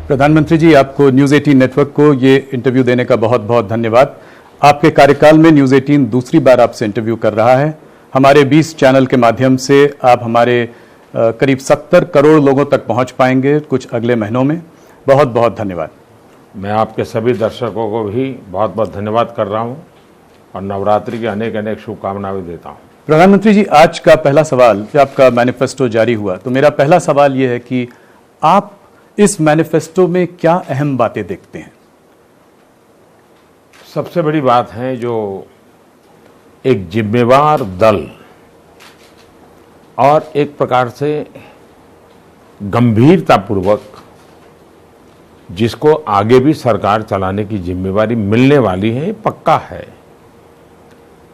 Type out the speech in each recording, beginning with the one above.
प्रधानमंत्री जी, आपको news 18 network को ये इंटरव्यू देने का बहुत बहुत धन्यवाद। आपके कार्यकाल में न्यूज़ 18 दूसरी बार आपसे इंटरव्यू कर रहा है। हमारे 20 चैनल के माध्यम से आप हमारे करीब 70 करोड़ लोगों तक पहुंच पाएंगे कुछ अगले महीनों में। बहुत बहुत धन्यवाद। मैं आपके सभी दर्शकों को भी बहुत बहुत धन्यवाद कर रहा हूं और नवरात्रि की अनेक अनेक शुभकामनाएं देता हूं। प्रधानमंत्री जी, आज का पहला सवाल, जब आपका मैनिफेस्टो जारी हुआ तो मेरा पहला सवाल ये है कि आप इस मैनिफेस्टो में क्या अहम बातें देखते हैं? सबसे बड़ी बात है जो एक जिम्मेवार दल और एक प्रकार से गंभीरतापूर्वक जिसको आगे भी सरकार चलाने की जिम्मेवारी मिलने वाली है, पक्का है,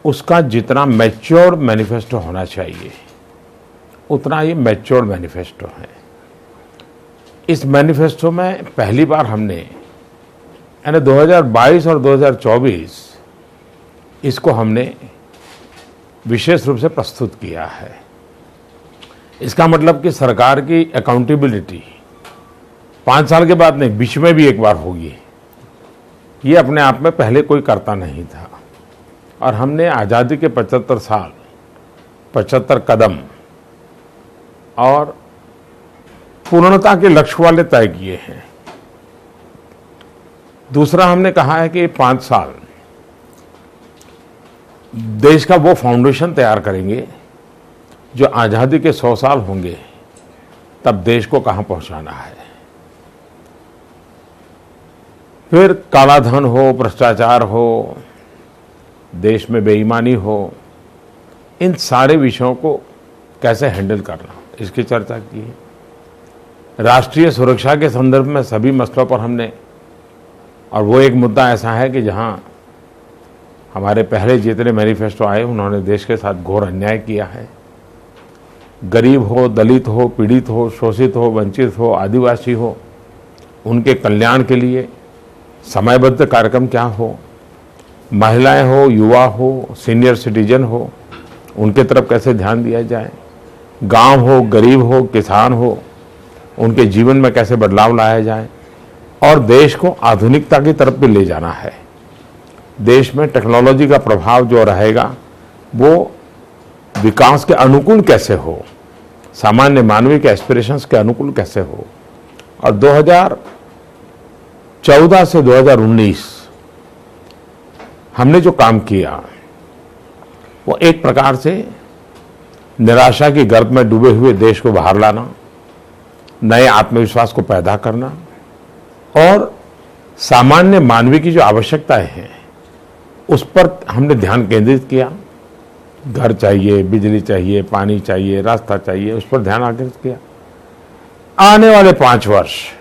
उसका जितना मैच्योर मैनिफेस्टो होना चाहिए उतना ये मैच्योर मैनिफेस्टो है। इस मैनिफेस्टो में पहली बार हमने यानी 2022 और 2024 इसको हमने विशेष रूप से प्रस्तुत किया है। इसका मतलब कि सरकार की अकाउंटेबिलिटी 5 साल के बाद नहीं, बीच में भी एक बार होगी। ये अपने आप में पहले कोई करता नहीं था और हमने आज़ादी के 75 साल, 75 कदम और पूर्णता के लक्ष्य वाले तय किए हैं। दूसरा, हमने कहा है कि 5 साल देश का वो फाउंडेशन तैयार करेंगे जो आज़ादी के 100 साल होंगे तब देश को कहां पहुंचाना है। फिर काला धन हो, भ्रष्टाचार हो, देश में बेईमानी हो, इन सारे विषयों को कैसे हैंडल करना, इसकी चर्चा की है। राष्ट्रीय सुरक्षा के संदर्भ में सभी मसलों पर हमने, और वो एक मुद्दा ऐसा है कि जहां हमारे पहले जितने मैनिफेस्टो आए उन्होंने देश के साथ घोर अन्याय किया है। गरीब हो, दलित हो, पीड़ित हो, शोषित हो, वंचित हो, आदिवासी हो, उनके कल्याण के लिए समयबद्ध कार्यक्रम क्या हो, महिलाएं हो, युवा हो, सीनियर सिटीजन हो, उनके तरफ कैसे ध्यान दिया जाए, गांव हो, गरीब हो, किसान हो, उनके जीवन में कैसे बदलाव लाया जाए, और देश को आधुनिकता की तरफ भी ले जाना है। देश में टेक्नोलॉजी का प्रभाव जो रहेगा वो विकास के अनुकूल कैसे हो, सामान्य मानवीय के एस्पिरेशंस के अनुकूल कैसे हो। और 2014 से 2019 हमने जो काम किया वो एक प्रकार से निराशा की गर्त में डूबे हुए देश को बाहर लाना, नए आत्मविश्वास को पैदा करना और सामान्य मानवीय की जो आवश्यकताएं हैं उस पर हमने ध्यान केंद्रित किया। घर चाहिए, बिजली चाहिए, पानी चाहिए, रास्ता चाहिए, उस पर ध्यान आकेंद्रित किया। आने वाले 5 वर्ष,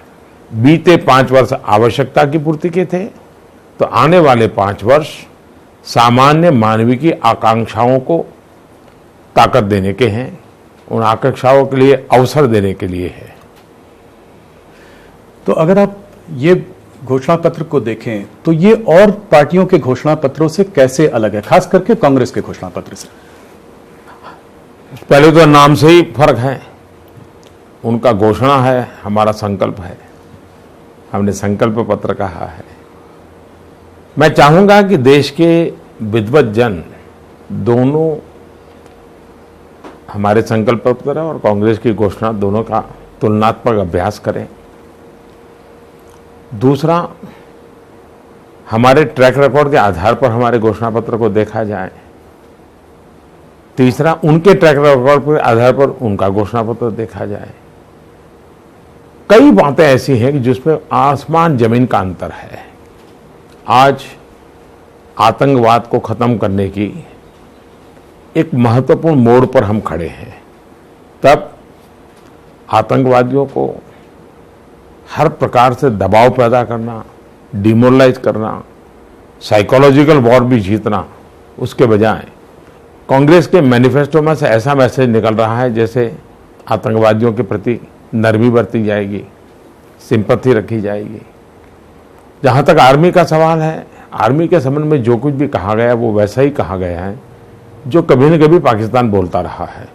बीते 5 वर्ष आवश्यकता की पूर्ति के थे, तो आने वाले 5 वर्ष सामान्य मानवीय की आकांक्षाओं को ताकत देने के हैं, उन आकांक्षाओं के लिए अवसर देने के लिए है। तो अगर आप ये घोषणा पत्र को देखें तो ये और पार्टियों के घोषणा पत्रों से कैसे अलग है, खास करके कांग्रेस के घोषणा पत्र से? पहले तो नाम से ही फर्क है। उनका घोषणा है, हमारा संकल्प है। हमने संकल्प पत्र कहा है। मैं चाहूंगा कि देश के विद्वत जन दोनों हमारे संकल्प पत्र और कांग्रेस की घोषणा दोनों का तुलनात्मक अभ्यास करें। दूसरा, हमारे ट्रैक रिकॉर्ड के आधार पर हमारे घोषणा पत्र को देखा जाए। तीसरा, उनके ट्रैक रिकॉर्ड के आधार पर उनका घोषणा पत्र देखा जाए। कई बातें ऐसी हैं कि जिसमें आसमान जमीन का अंतर है। आज आतंकवाद को खत्म करने की एक महत्वपूर्ण मोड़ पर हम खड़े हैं। तब आतंकवादियों को हर प्रकार से दबाव पैदा करना, डिमोरलाइज करना, साइकोलॉजिकल वॉर भी जीतना, उसके बजाय कांग्रेस के मैनिफेस्टो में से ऐसा मैसेज निकल रहा है जैसे आतंकवादियों के प्रति नरमी बरती जाएगी, सिंपैथी रखी जाएगी। जहां तक आर्मी का सवाल है, आर्मी के संबंध में जो कुछ भी कहा गया वो वैसा ही कहा गया है जो कभी न कभी पाकिस्तान बोलता रहा है।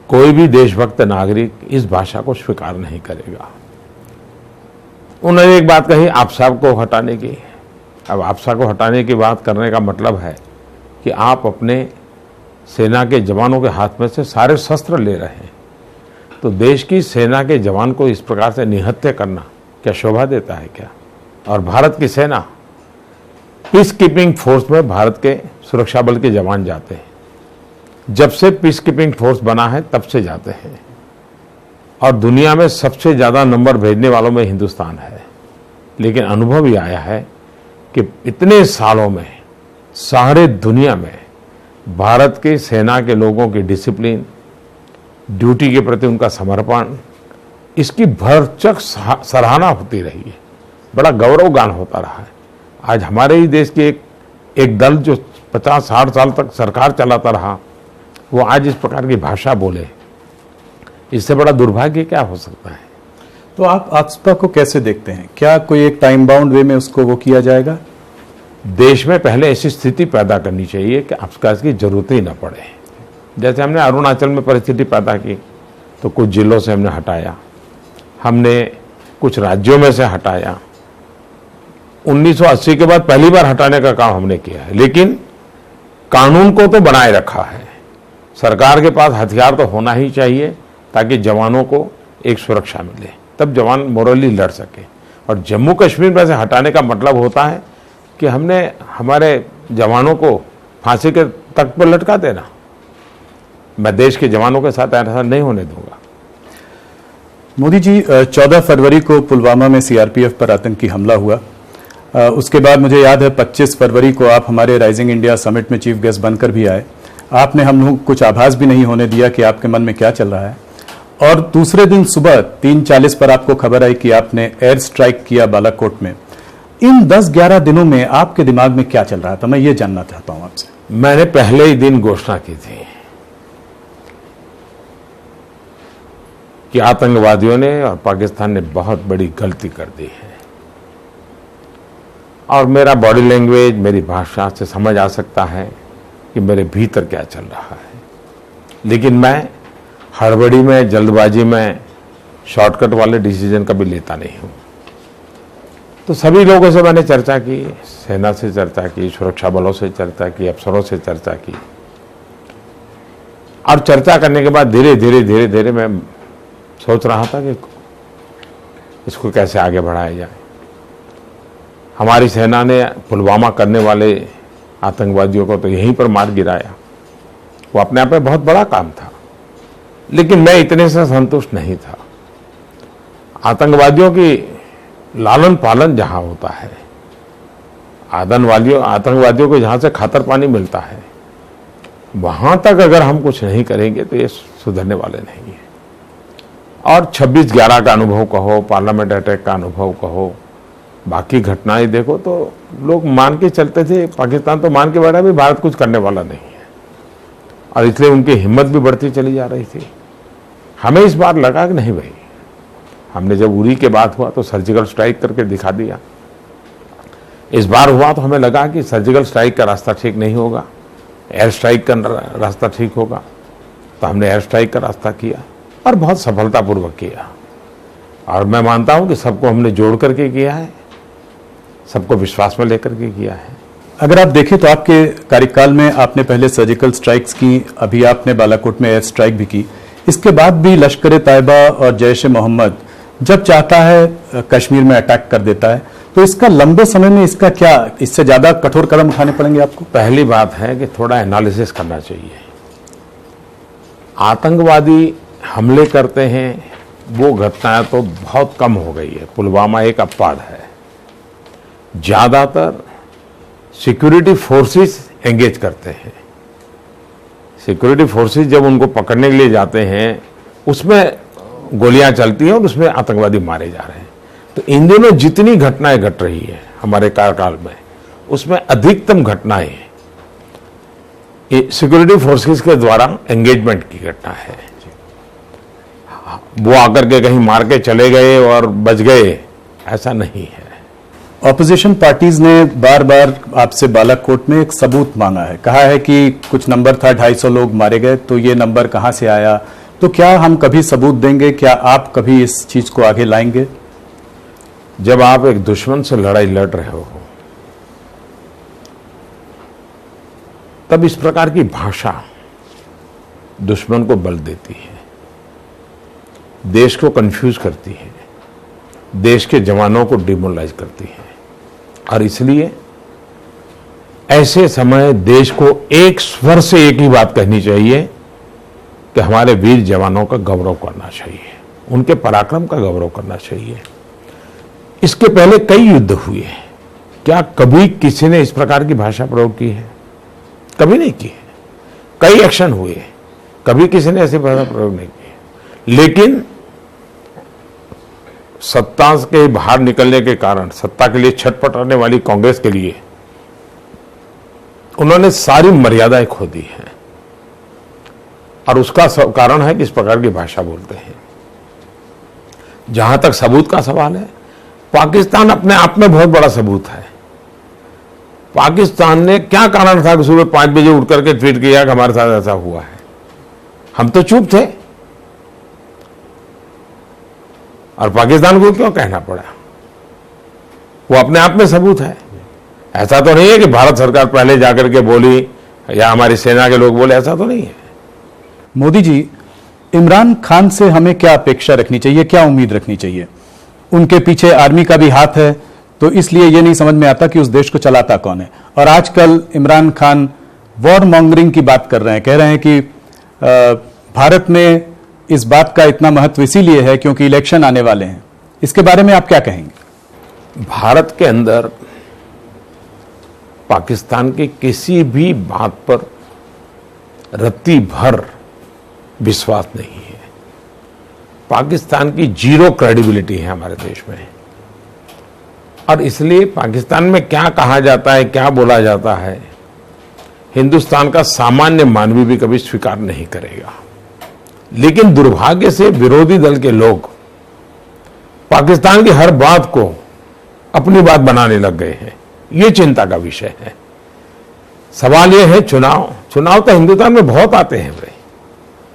कोई भी देशभक्त नागरिक इस भाषा को स्वीकार नहीं करेगा। उन्होंने एक बात कही आपसा को हटाने की। अब आपसा को हटाने की बात करने का मतलब है कि आप अपने सेना के जवानों के हाथ में से सारे शस्त्र ले रहे हैं। तो देश की सेना के जवान को इस प्रकार से निहत्या करना क्या शोभा देता है क्या? और भारत की सेना पीस कीपिंग फोर्स में भारत के सुरक्षा बल के जवान जाते हैं। जब से पीस कीपिंग फोर्स बना है तब से जाते हैं, और दुनिया में सबसे ज़्यादा नंबर भेजने वालों में हिंदुस्तान है। लेकिन अनुभव ये आया है कि इतने सालों में सारे दुनिया में भारत की सेना के लोगों की डिसिप्लिन, ड्यूटी के प्रति उनका समर्पण, इसकी भरचक सराहना होती रही है। बड़ा गौरवगान होता रहा है। आज हमारे ही देश के एक दल जो 50-60 साल तक सरकार चलाता रहा, वो आज इस प्रकार की भाषा बोले, इससे बड़ा दुर्भाग्य क्या हो सकता है? तो आप आपका को कैसे देखते हैं? क्या कोई एक टाइम बाउंड वे में उसको वो किया जाएगा? देश में पहले ऐसी स्थिति पैदा करनी चाहिए कि आपका इसकी जरूरत ही न पड़े। जैसे हमने अरुणाचल में परिस्थिति पैदा की तो कुछ जिलों से हमने हटाया, हमने कुछ राज्यों में से हटाया। 1980 के बाद पहली बार हटाने का काम हमने किया है, लेकिन कानून को तो बनाए रखा है। सरकार के पास हथियार तो होना ही चाहिए ताकि जवानों को एक सुरक्षा मिले, तब जवान मोरली लड़ सके। और जम्मू कश्मीर में से हटाने का मतलब होता है कि हमने हमारे जवानों को फांसी के तख्त पर लटका देना। मैं देश के जवानों के साथ ऐसा नहीं होने दूंगा। मोदी जी, 14 फरवरी को पुलवामा में सीआरपीएफ पर आतंकी हमला हुआ। उसके बाद मुझे याद है 25 फरवरी को आप हमारे राइजिंग इंडिया समिट में चीफ गेस्ट बनकर भी आए। आपने हम लोग कुछ आभास भी नहीं होने दिया कि आपके मन में क्या चल रहा है। और दूसरे दिन सुबह 3:40 पर आपको खबर आई कि आपने एयर स्ट्राइक किया बालाकोट में। इन 10-11 दिनों में आपके दिमाग में क्या चल रहा था, मैं ये जानना चाहता हूं आपसे। मैंने पहले ही दिन घोषणा की थी कि आतंकवादियों ने और पाकिस्तान ने बहुत बड़ी गलती कर दी है, और मेरा बॉडी लैंग्वेज, मेरी भाषा से समझ आ सकता है कि मेरे भीतर क्या चल रहा है। लेकिन मैं हड़बड़ी में, जल्दबाजी में शॉर्टकट वाले डिसीजन कभी लेता नहीं हूं। तो सभी लोगों से मैंने चर्चा की, सेना से चर्चा की, सुरक्षा बलों से चर्चा की, अफसरों से चर्चा की, और चर्चा करने के बाद धीरे धीरे मैं सोच रहा था कि इसको कैसे आगे बढ़ाया जाए। हमारी सेना ने पुलवामा करने वाले आतंकवादियों को तो यहीं पर मार गिराया। वो अपने आप में बहुत बड़ा काम था, लेकिन मैं इतने से संतुष्ट नहीं था। आतंकवादियों की लालन पालन जहां होता है, आतंकवादियों को जहां से खातर पानी मिलता है, वहां तक अगर हम कुछ नहीं करेंगे तो ये सुधरने वाले नहीं है। और 26/11 का अनुभव कहो, पार्लियामेंट अटैक का अनुभव कहो, बाकी घटनाएं देखो, तो लोग मान के चलते थे, पाकिस्तान तो मान के बैठा भी भारत कुछ करने वाला नहीं है, और इसलिए उनकी हिम्मत भी बढ़ती चली जा रही थी। हमें इस बार लगा कि नहीं भाई, हमने जब उरी के बाद हुआ तो सर्जिकल स्ट्राइक करके दिखा दिया। इस बार हुआ तो हमें लगा कि सर्जिकल स्ट्राइक का रास्ता ठीक नहीं होगा, एयर स्ट्राइक का रास्ता ठीक होगा। तो हमने एयर स्ट्राइक का रास्ता किया और बहुत सफलतापूर्वक किया। और मैं मानता हूं कि सबको हमने जोड़ करके किया है, सबको विश्वास में लेकर के किया है। अगर आप देखें तो आपके कार्यकाल में आपने पहले सर्जिकल स्ट्राइक्स की, अभी आपने बालाकोट में एयर स्ट्राइक भी की। इसके बाद भी लश्कर तैयबा और जैश ए मोहम्मद जब चाहता है कश्मीर में अटैक कर देता है, तो इसका लंबे समय में इसका क्या, इससे ज्यादा कठोर कदम उठाने पड़ेंगे आपको? पहली बात है कि थोड़ा एनालिसिस करना चाहिए। आतंकवादी हमले करते हैं, वो घटनाएं तो बहुत कम हो गई है। पुलवामा एक अपवाद है। ज्यादातर सिक्योरिटी फोर्सेस एंगेज करते हैं। सिक्योरिटी फोर्सेस जब उनको पकड़ने के लिए जाते हैं, उसमें गोलियां चलती हैं और उसमें आतंकवादी मारे जा रहे हैं। तो इन दिनों जितनी घटनाएं घट रही है हमारे कार्यकाल में, उसमें अधिकतम घटनाएं सिक्योरिटी फोर्सेस के द्वारा एंगेजमेंट की घटना है। वो आकर के कहीं मार के चले गए और बच गए, ऐसा नहीं है। ऑपोजिशन पार्टीज ने बार बार आपसे बालाकोट में एक सबूत मांगा है, कहा है कि कुछ नंबर था 250 लोग मारे गए, तो ये नंबर कहां से आया? तो क्या हम कभी सबूत देंगे? क्या आप कभी इस चीज को आगे लाएंगे? जब आप एक दुश्मन से लड़ाई लड़ रहे हो तब इस प्रकार की भाषा दुश्मन को बल देती है, देश को कंफ्यूज करती है, देश के जवानों को डिमोरलाइज करती है। और इसलिए ऐसे समय देश को एक स्वर से एक ही बात कहनी चाहिए कि हमारे वीर जवानों का गौरव करना चाहिए, उनके पराक्रम का गौरव करना चाहिए। इसके पहले कई युद्ध हुए, क्या कभी किसी ने इस प्रकार की भाषा प्रयोग की है? कभी नहीं की है। कई एक्शन हुए, कभी किसी ने ऐसी भाषा प्रयोग नहीं की। लेकिन सत्ता के बाहर निकलने के कारण, सत्ता के लिए छटपटाने वाली कांग्रेस के लिए उन्होंने सारी मर्यादाएं खो दी हैं, और उसका कारण है कि इस प्रकार की भाषा बोलते हैं। जहां तक सबूत का सवाल है, पाकिस्तान अपने आप में बहुत बड़ा सबूत है। पाकिस्तान ने क्या कारण था कि सुबह 5 बजे उठ करके ट्वीट किया कि हमारे साथ ऐसा हुआ है? हम तो चुप थे, और पाकिस्तान को क्यों कहना पड़ा? वो अपने आप में सबूत है। ऐसा तो नहीं है कि भारत सरकार पहले जाकर के बोली या हमारी सेना के लोग बोले, ऐसा तो नहीं है। मोदी जी, इमरान खान से हमें क्या अपेक्षा रखनी चाहिए, क्या उम्मीद रखनी चाहिए? उनके पीछे आर्मी का भी हाथ है, तो इसलिए ये नहीं समझ में आता कि उस देश को चलाता कौन है। और आजकल इमरान खान वॉर मॉन्गरिंग की बात कर रहे हैं, कह रहे हैं कि भारत में इस बात का इतना महत्व इसीलिए है क्योंकि इलेक्शन आने वाले हैं। इसके बारे में आप क्या कहेंगे? भारत के अंदर पाकिस्तान की किसी भी बात पर रत्ती भर विश्वास नहीं है। पाकिस्तान की जीरो क्रेडिबिलिटी है हमारे देश में, और इसलिए पाकिस्तान में क्या कहा जाता है, क्या बोला जाता है, हिंदुस्तान का सामान्य मानवी भी कभी स्वीकार नहीं करेगा। लेकिन दुर्भाग्य से विरोधी दल के लोग पाकिस्तान की हर बात को अपनी बात बनाने लग गए हैं। ये चिंता का विषय है। सवाल ये है, चुनाव तो हिंदुस्तान में बहुत आते हैं भाई,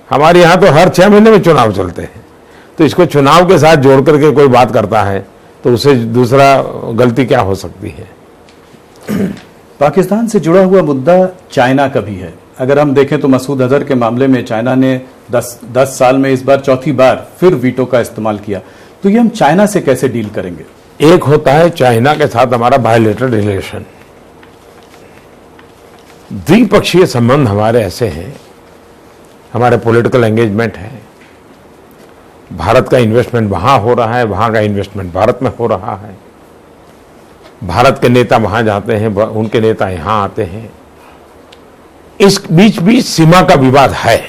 हमारे यहां तो हर 6 महीने में चुनाव चलते हैं। तो इसको चुनाव के साथ जोड़ करके कोई बात करता है तो उसे दूसरा गलती क्या हो सकती है? पाकिस्तान से जुड़ा हुआ मुद्दा चाइना का भी है। अगर हम देखें तो मसूद अजहर के मामले में चाइना ने 10 साल में इस बार चौथी बार फिर वीटो का इस्तेमाल किया। तो ये हम चाइना से कैसे डील करेंगे? एक होता है चाइना के साथ हमारा बायलैटरल रिलेशन, द्विपक्षीय संबंध हमारे ऐसे हैं, हमारे पॉलिटिकल एंगेजमेंट है, भारत का इन्वेस्टमेंट वहां हो रहा है, वहां का इन्वेस्टमेंट भारत में हो रहा है, भारत के नेता वहां जाते हैं, उनके नेता यहां आते हैं। इस बीच भी सीमा का विवाद है,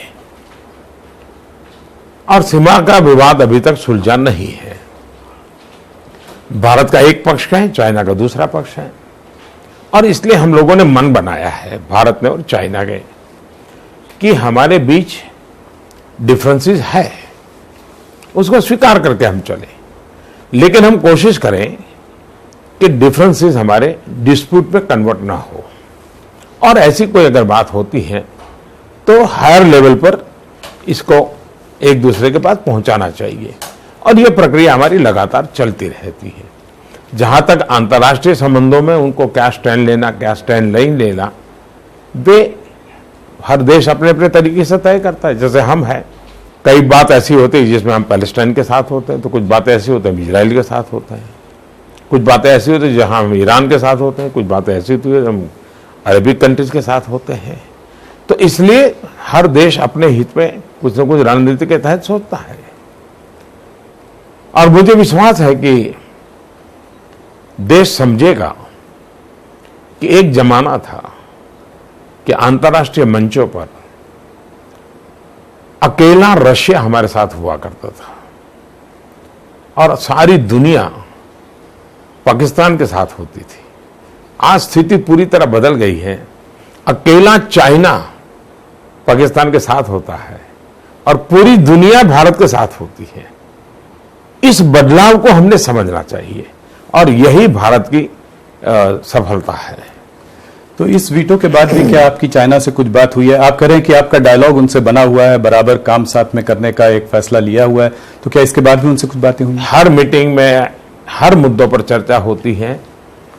और सीमा का विवाद अभी तक सुलझा नहीं है। भारत का एक पक्ष है, चाइना का दूसरा पक्ष है, और इसलिए हम लोगों ने मन बनाया है, भारत ने और चाइना के, कि हमारे बीच डिफरेंसेस है, उसको स्वीकार करके हम चले। लेकिन हम कोशिश करें कि डिफरेंसेस हमारे डिस्प्यूट में कन्वर्ट ना हो, और ऐसी कोई अगर बात होती है तो हायर लेवल पर इसको एक दूसरे के पास पहुंचाना चाहिए, और यह प्रक्रिया हमारी लगातार चलती रहती है। जहां तक अंतर्राष्ट्रीय संबंधों में उनको क्या स्टैंड लेना, क्या स्टैंड नहीं लेना, वे हर देश अपने अपने तरीके से तय करता है। जैसे हम हैं, कई बात ऐसी होती है जिसमें हम पैलेस्टाइन के साथ होते हैं, तो कुछ बातें ऐसी होती हैं इजराइल के साथ होते हैं, कुछ बातें ऐसी होती हैं जहां हम ईरान के साथ होते हैं, कुछ बातें ऐसी होती है हम अरबिक कंट्रीज के साथ होते हैं। तो इसलिए हर देश अपने हित में कुछ न कुछ रणनीति के तहत सोचता है, और मुझे विश्वास है कि देश समझेगा कि एक जमाना था कि अंतर्राष्ट्रीय मंचों पर अकेला रशिया हमारे साथ हुआ करता था, और सारी दुनिया पाकिस्तान के साथ होती थी। आज स्थिति पूरी तरह बदल गई है, अकेला चाइना पाकिस्तान के साथ होता है, और पूरी दुनिया भारत के साथ होती है। इस बदलाव को हमने समझना चाहिए, और यही भारत की सफलता है। तो इस वीटो के बाद भी क्या आपकी चाइना से कुछ बात हुई है? आप कह रहे हैं कि आपका डायलॉग उनसे बना हुआ है, बराबर काम साथ में करने का एक फैसला लिया हुआ है, तो क्या इसके बाद भी उनसे कुछ बातें हुई? हर मीटिंग में हर मुद्दों पर चर्चा होती है,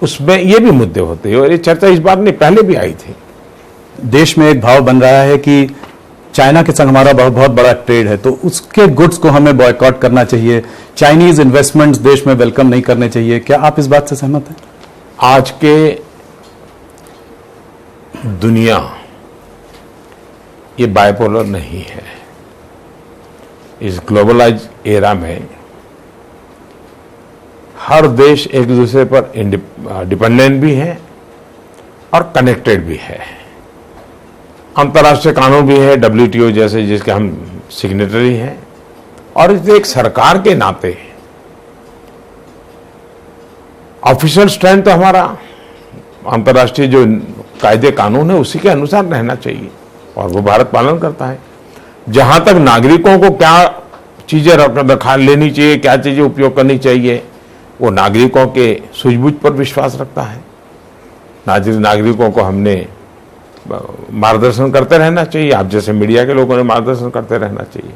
उसमें ये भी मुद्दे होते हैं और ये चर्चा इस बार नहीं, पहले भी आई थी। देश में एक भाव बन रहा है कि चाइना के संग हमारा बहुत बड़ा ट्रेड है, तो उसके गुड्स को हमें बॉयकॉट करना चाहिए, चाइनीज इन्वेस्टमेंट्स देश में वेलकम नहीं करने चाहिए। क्या आप इस बात से सहमत हैं? आज के दुनिया ये बाइपोलर नहीं है। इस ग्लोबलाइज एरा में हर देश एक दूसरे पर डिपेंडेंट भी है और कनेक्टेड भी है। अंतर्राष्ट्रीय कानून भी है, WTO जैसे, जिसके हम सिग्नेटरी हैं, और इसे एक सरकार के नाते ऑफिशियल स्टैंड तो हमारा अंतर्राष्ट्रीय जो कायदे कानून है उसी के अनुसार रहना चाहिए, और वो भारत पालन करता है। जहां तक नागरिकों को क्या चीजें रखा लेनी चाहिए, क्या चीजें उपयोग करनी चाहिए, वो नागरिकों के सूझबूझ पर विश्वास रखता है। नागरिकों को हमने मार्गदर्शन करते रहना चाहिए, आप जैसे मीडिया के लोगों ने मार्गदर्शन करते रहना चाहिए।